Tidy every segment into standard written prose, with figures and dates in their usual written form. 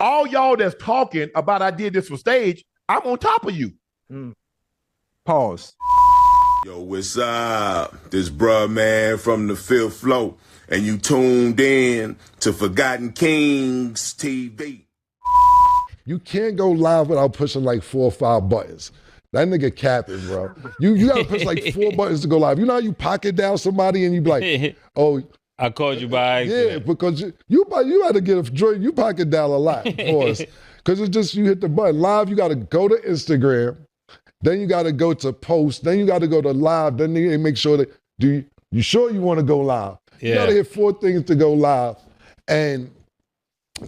All y'all that's talking about I did this for stage, I'm on top of you. Pause. Yo, what's up? This bruh, man, from the fifth floor, and you tuned in to Forgotten Kings TV. You can't go live without pushing like 4 or 5 buttons. That nigga capping, bro. You gotta push like 4 buttons to go live. You know how you pocket down somebody and you be like, oh, I called you by accident. Yeah, because you had to get a joint. You pocket down a lot for us. Because it's just, you hit the button. Live, you got to go to Instagram. Then you got to go to post. Then you got to go to live. Then they make sure that, you sure you want to go live? Yeah. You got to hit 4 things to go live. And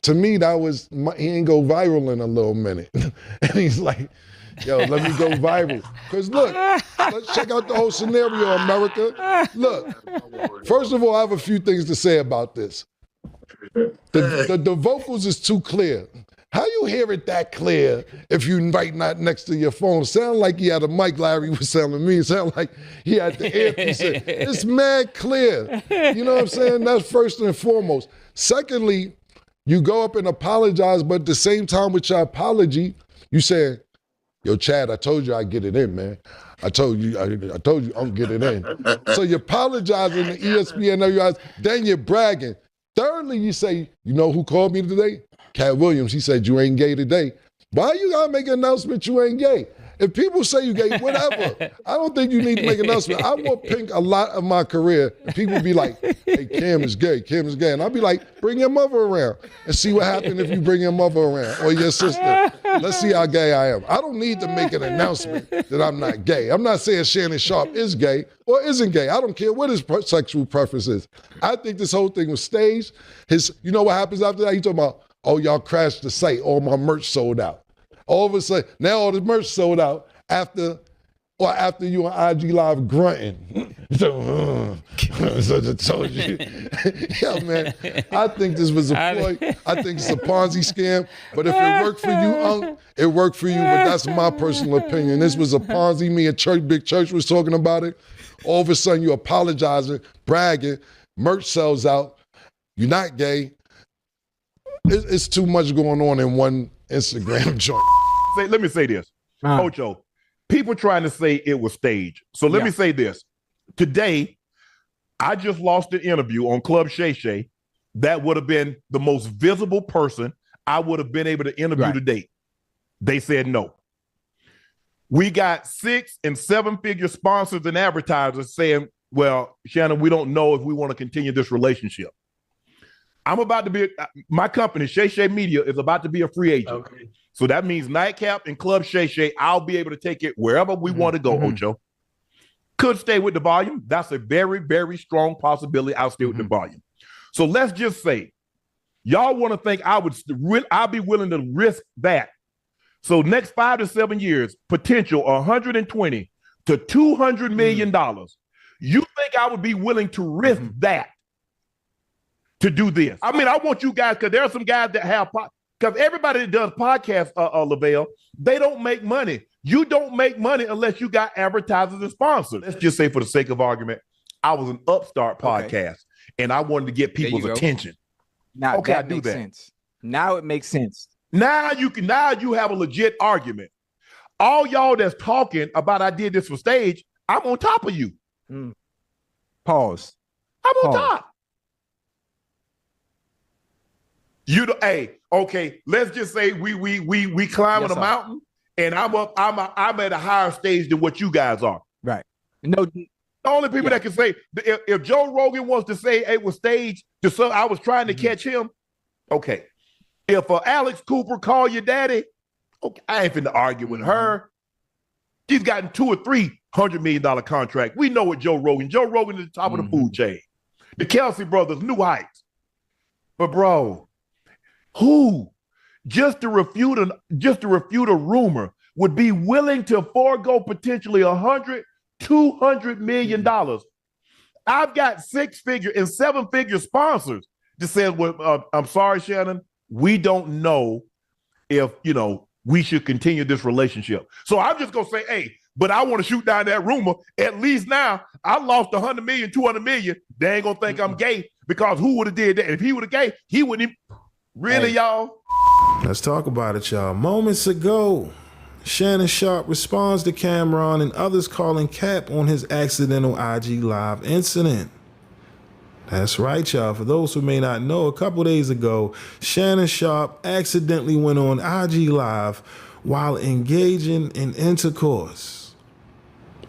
to me, that was, he ain't go viral in a little minute. And he's like, yo, let me go viral. Because look, let's check out the whole scenario, America. Look, first of all, I have a few things to say about this. The vocals is too clear. How you hear it that clear if you right not next to your phone? Sound like he had a mic, Larry was telling me. It sound like he had the earpiece in. It's mad clear. You know what I'm saying? That's first and foremost. Secondly, you go up and apologize, but at the same time with your apology, you say, yo, Chad, I told you I'd get it in, man. I told you I'm get it in. So you're apologizing to ESPN, then you're bragging. Thirdly, you say, you know who called me today? Cat Williams. He said, you ain't gay today. Why you gotta make an announcement you ain't gay? If people say you gay, whatever. I don't think you need to make an announcement. I wore pink a lot of my career, and people be like, hey, Cam is gay, Cam is gay. And I'll be like, bring your mother around and see what happens if you bring your mother around or your sister. Let's see how gay I am. I don't need to make an announcement that I'm not gay. I'm not saying Shannon Sharpe is gay or isn't gay. I don't care what his sexual preference is. I think this whole thing was staged. You know what happens after that? He talking about, oh, y'all crashed the site. All my merch sold out. All of a sudden, now all the merch sold out after you on IG Live grunting. So I told you. Yeah, man, I think this was a ploy. I think it's a Ponzi scam. But if it worked for you, Unc, it worked for you. But that's my personal opinion. This was a Ponzi. Me and Big Church was talking about it. All of a sudden, you apologizing, bragging, merch sells out. You're not gay. It's too much going on in one Instagram joint. Let me say this, Ocho. People trying to say it was staged. So let me say this. Today, I just lost an interview on Club Shay Shay. That would have been the most visible person I would have been able to interview today. They said no. We got 6- and 7-figure sponsors and advertisers saying, well, Shannon, we don't know if we want to continue this relationship. I'm about to be, my company, Shay Shay Media, is about to be a free agent. Okay. So that means Nightcap and Club Shay Shay, I'll be able to take it wherever we want to go, Ocho. Could stay with the volume. That's a very, very strong possibility. I'll stay with the volume. So let's just say, y'all want to think I'll be willing to risk that. So next 5 to 7 years, potential $120 to $200 million. You think I would be willing to risk that to do this? I mean, I want you guys, because there are some guys that have, because everybody that does podcasts, Lavelle, they don't make money. You don't make money unless you got advertisers and sponsors. Let's just say, for the sake of argument, I was an upstart podcast and I wanted to get people's attention. Now, that makes sense. Now it makes sense. Now you have a legit argument. All y'all that's talking about I did this for stage, I'm on top of you. Pause. I'm on top. Hey, okay, let's just say we climbing a mountain and I'm at a higher stage than what you guys are. Right. No, the only people that can say, if Joe Rogan wants to say it was staged, I was trying to catch him, okay. If Alex Cooper call you daddy, okay, I ain't finna argue with her. She's gotten 2 or 3 $100 million contract. We know what Joe Rogan is the top of the food chain. The Kelsey brothers, new heights. But bro, who just to refute a rumor would be willing to forego potentially $200 million? I've got 6-figure and 7-figure sponsors that said, well, I'm sorry, Shannon, we don't know if, we should continue this relationship. So I'm just going to say, hey, but I want to shoot down that rumor. At least now I lost $100 million, $200 million. They ain't going to think I'm gay, because who would have did that? If he would have gay, he wouldn't even. Really, y'all? Let's talk about it, y'all. Moments ago, Shannon Sharpe responds to Camron and others calling cap on his accidental IG Live incident. That's right, y'all. For those who may not know, a couple days ago, Shannon Sharpe accidentally went on IG Live while engaging in intercourse.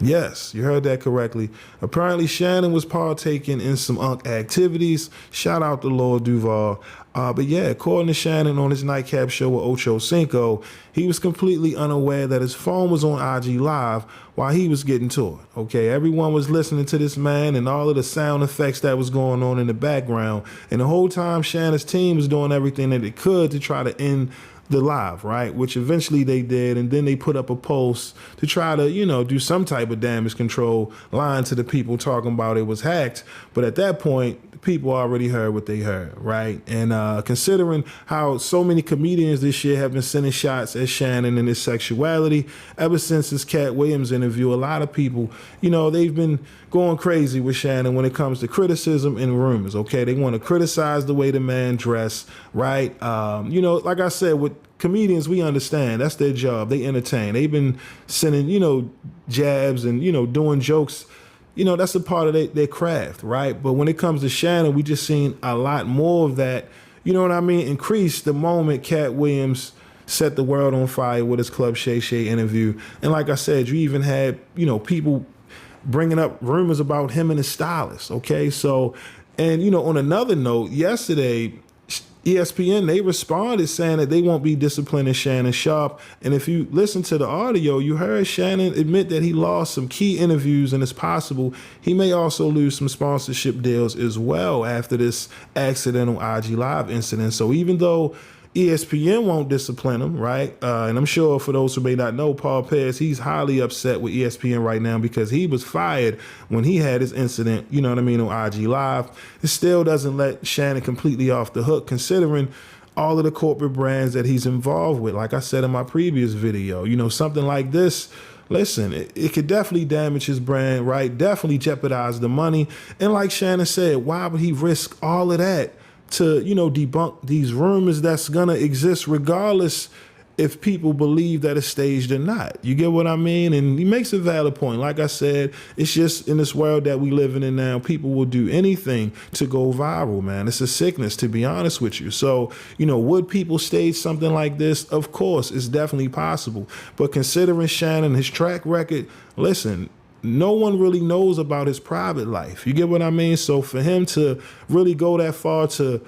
Yes, you heard that correctly. Apparently, Shannon was partaking in some activities. Shout out to Lord Duval. But yeah, according to Shannon on his Nightcap show with Ocho Cinco, he was completely unaware that his phone was on IG Live while he was getting to it. Okay, everyone was listening to this man and all of the sound effects that was going on in the background. And the whole time, Shannon's team was doing everything that it could to try to end the live, right? Which eventually they did, and then they put up a post to try to, do some type of damage control, lying to the people talking about it was hacked. But at that point, the people already heard what they heard, right? And considering how so many comedians this year have been sending shots at Shannon and his sexuality, ever since his Cat Williams interview, a lot of people, they've been going crazy with Shannon when it comes to criticism and rumors, okay? They want to criticize the way the man dressed, right? Like I said, with comedians, we understand. That's their job. They entertain. They've been sending, jabs and, doing jokes. That's a part of their craft, right? But when it comes to Shannon, we just seen a lot more of that, increase the moment Cat Williams set the world on fire with his Club Shay Shay interview. And like I said, you even had, people bringing up rumors about him and his stylist, okay? So, and, on another note, yesterday, ESPN, they responded saying that they won't be disciplining Shannon Sharpe. And if you listen to the audio, you heard Shannon admit that he lost some key interviews, and it's possible he may also lose some sponsorship deals as well after this accidental IG Live incident. So even though ESPN won't discipline him, right? And I'm sure for those who may not know, Paul Perez, he's highly upset with ESPN right now because he was fired when he had his incident, on IG Live. It still doesn't let Shannon completely off the hook, considering all of the corporate brands that he's involved with. Like I said in my previous video, something like this, listen, it could definitely damage his brand, right? Definitely jeopardize the money. And like Shannon said, why would he risk all of that to, debunk these rumors that's gonna exist regardless if people believe that it's staged or not? You get what I mean? And he makes a valid point. Like I said, it's just in this world that we living in now, people will do anything to go viral, man. It's a sickness, to be honest with you. So, would people stage something like this? Of course, it's definitely possible. But considering Shannon, his track record, listen, no one really knows about his private life. You get what I mean? So for him to really go that far to,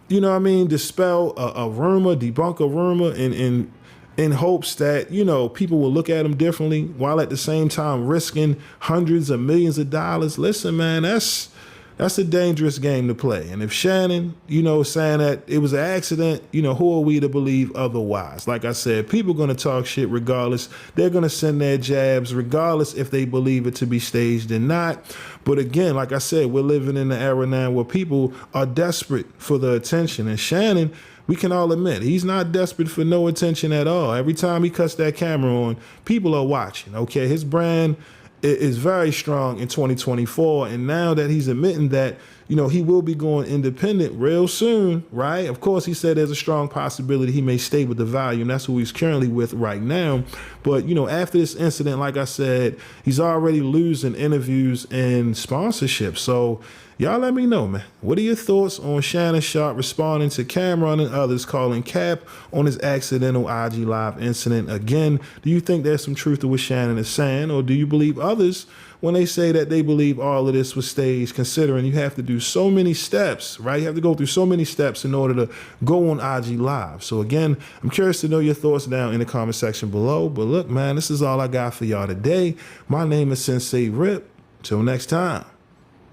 dispel a rumor, debunk a rumor in hopes that, people will look at him differently while at the same time risking hundreds of millions of dollars. Listen, man, that's a dangerous game to play. And if Shannon, saying that it was an accident, who are we to believe otherwise? Like I said, people are going to talk shit regardless. They're going to send their jabs regardless if they believe it to be staged or not. But again, like I said, we're living in an era now where people are desperate for the attention. And Shannon, we can all admit, he's not desperate for no attention at all. Every time he cuts that camera on, people are watching, okay? His brand is very strong in 2024, and now that he's admitting that, he will be going independent real soon, right? Of course, he said there's a strong possibility he may stay with the Volume. That's who he's currently with right now. But, after this incident, like I said, he's already losing interviews and sponsorship. So y'all let me know, man. What are your thoughts on Shannon Sharpe responding to Camron and others calling cap on his accidental IG Live incident? Again, do you think there's some truth to what Shannon is saying, or do you believe others when they say that they believe all of this was staged, considering you have to do so many steps, right? You have to go through so many steps in order to go on IG Live. So again, I'm curious to know your thoughts down in the comment section below. But look, man, this is all I got for y'all today. My name is SenseiRip. Till next time,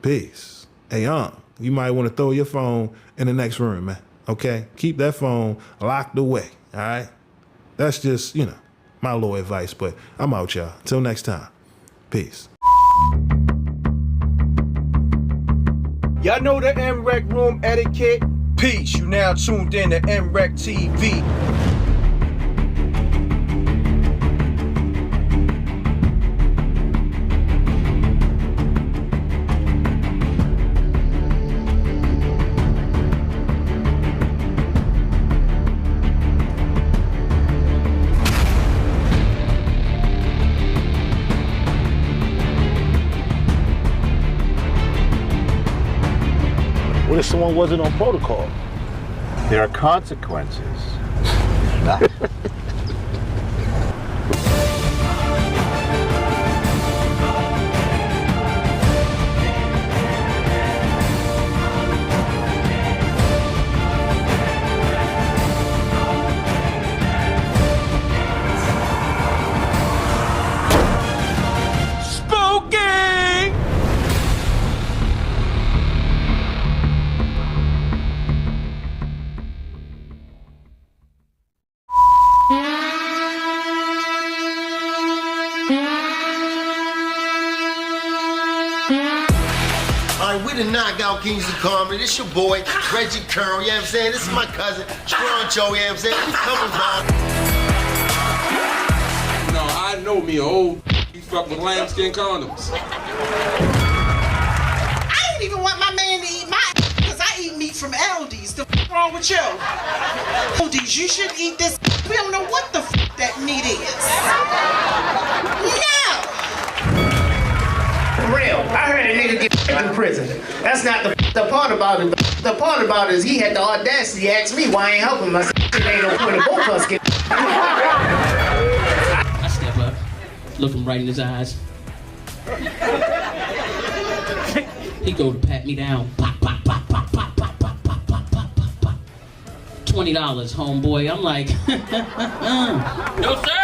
peace. Hey, you might want to throw your phone in the next room, man. Okay? Keep that phone locked away, all right? That's just, my little advice, but I'm out, y'all. Till next time, peace. Y'all know the MREC room etiquette. Peace. You now tuned in to MREC TV. someone wasn't on protocol. There are consequences. We the Knockout Kings of Comedy. This your boy, Reggie Curl, you know what I'm saying? This is my cousin, Stroncho, you know what I'm saying? We coming by. No, I know me, old you fuck with lambskin condoms. I don't even want my man to eat my because I eat meat from Aldi's. The wrong with you? Aldi's, you should eat this. We don't know what the that meat is. No! Real. I heard a nigga get in prison. That's not the part about it. The part about it is he had the audacity to ask me why I ain't helping him. I said, it ain't no point in both of us get. I step up, look him right in his eyes. He go to pat me down. Pop, pop, pop, pop, pop, pop, pop, pop, pop, pop, pop, pop. $20, homeboy. I'm like, no sir.